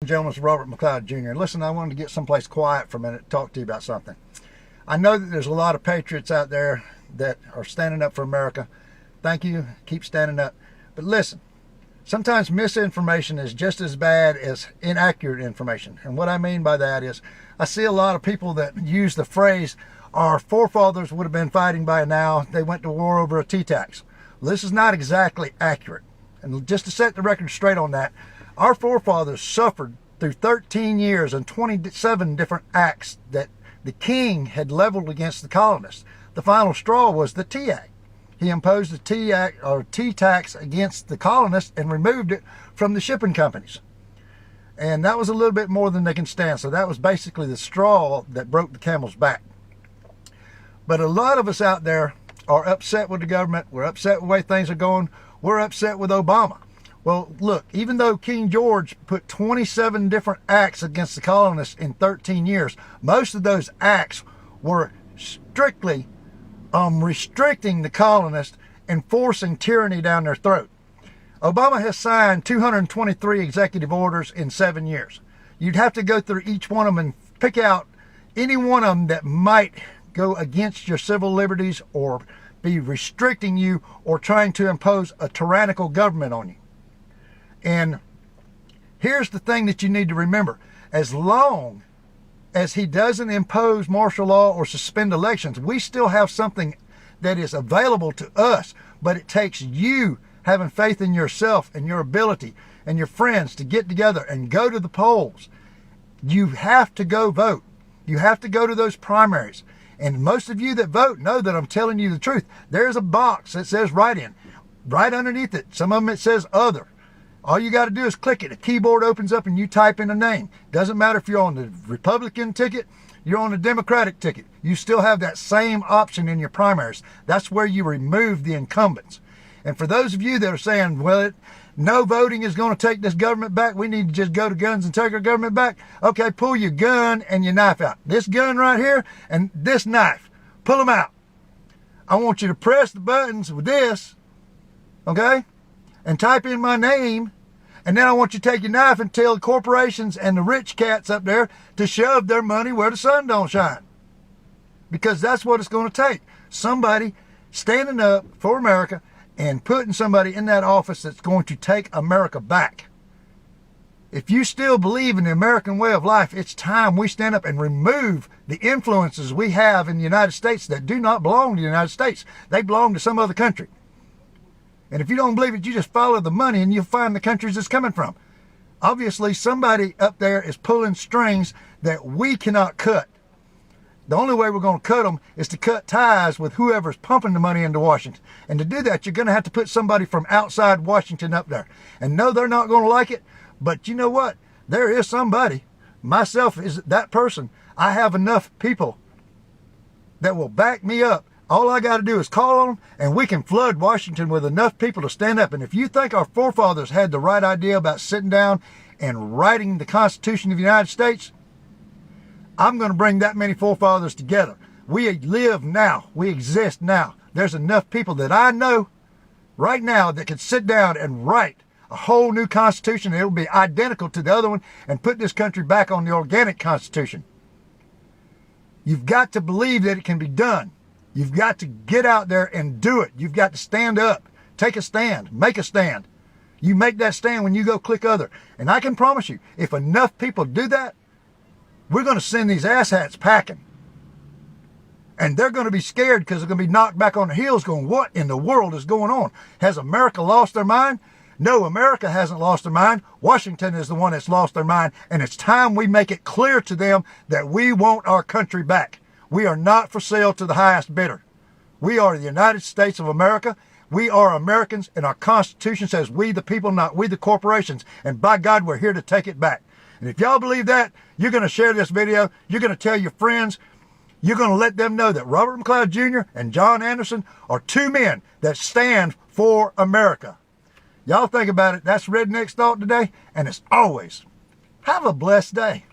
and gentlemen, it's Robert McLeod Jr. Listen, I wanted to get someplace quiet for a minute to talk to you about something. I know that there's a lot of patriots out there that are standing up for America. Thank you. Keep standing up. But listen, sometimes misinformation is just as bad as inaccurate information. And what I mean by that is I see a lot of people that use the phrase, our forefathers would have been fighting by now. They went to war over a tea tax. Well, this is not exactly accurate. And just to set the record straight on that, our forefathers suffered through 13 years and 27 different acts that the king had leveled against the colonists. The final straw was the Tea Act. He imposed a tea tax against the colonists and removed it from the shipping companies. And that was a little bit more than they can stand. So that was basically the straw that broke the camel's back. But a lot of us out there are upset with the government. We're upset with the way things are going. We're upset with Obama. Well, look, even though King George put 27 different acts against the colonists in 13 years, most of those acts were strictly restricting the colonists and forcing tyranny down their throat. Obama has signed 223 executive orders in 7 years. You'd have to go through each one of them and pick out any one of them that might go against your civil liberties or be restricting you or trying to impose a tyrannical government on you. And here's the thing that you need to remember. As long as he doesn't impose martial law or suspend elections, we still have something that is available to us. But it takes you having faith in yourself and your ability and your friends to get together and go to the polls. You have to go vote. You have to go to those primaries. And most of you that vote know that I'm telling you the truth. There's a box that says write-in. Right underneath it, some of them it says other. All you got to do is click it. A keyboard opens up and you type in a name. Doesn't matter if you're on the Republican ticket, you're on the Democratic ticket. You still have that same option in your primaries. That's where you remove the incumbents. And for those of you that are saying, well, no voting is going to take this government back, we need to just go to guns and take our government back. Okay, pull your gun and your knife out. This gun right here and this knife, pull them out. I want you to press the buttons with this, okay, and type in my name. And then I want you to take your knife and tell the corporations and the rich cats up there to shove their money where the sun don't shine. Because that's what it's going to take. Somebody standing up for America and putting somebody in that office that's going to take America back. If you still believe in the American way of life, it's time we stand up and remove the influences we have in the United States that do not belong to the United States. They belong to some other country. And if you don't believe it, you just follow the money and you'll find the countries it's coming from. Obviously, somebody up there is pulling strings that we cannot cut. The only way we're going to cut them is to cut ties with whoever's pumping the money into Washington. And to do that, you're going to have to put somebody from outside Washington up there. And no, they're not going to like it. But you know what? There is somebody. Myself is that person. I have enough people that will back me up. All I got to do is call on them, and we can flood Washington with enough people to stand up. And if you think our forefathers had the right idea about sitting down and writing the Constitution of the United States, I'm going to bring that many forefathers together. We live now. We exist now. There's enough people that I know right now that could sit down and write a whole new Constitution. It'll be identical to the other one and put this country back on the organic Constitution. You've got to believe that it can be done. You've got to get out there and do it. You've got to stand up. Take a stand. Make a stand. You make that stand when you go click other. And I can promise you, if enough people do that, we're going to send these asshats packing. And they're going to be scared because they're going to be knocked back on their heels going, what in the world is going on? Has America lost their mind? No, America hasn't lost their mind. Washington is the one that's lost their mind. And it's time we make it clear to them that we want our country back. We are not for sale to the highest bidder. We are the United States of America. We are Americans, and our Constitution says we the people, not we the corporations. And by God, we're here to take it back. And if y'all believe that, you're going to share this video. You're going to tell your friends. You're going to let them know that Robert McLeod Jr. and John Anderson are two men that stand for America. Y'all think about it. That's Redneck's Thought today, and as always, have a blessed day.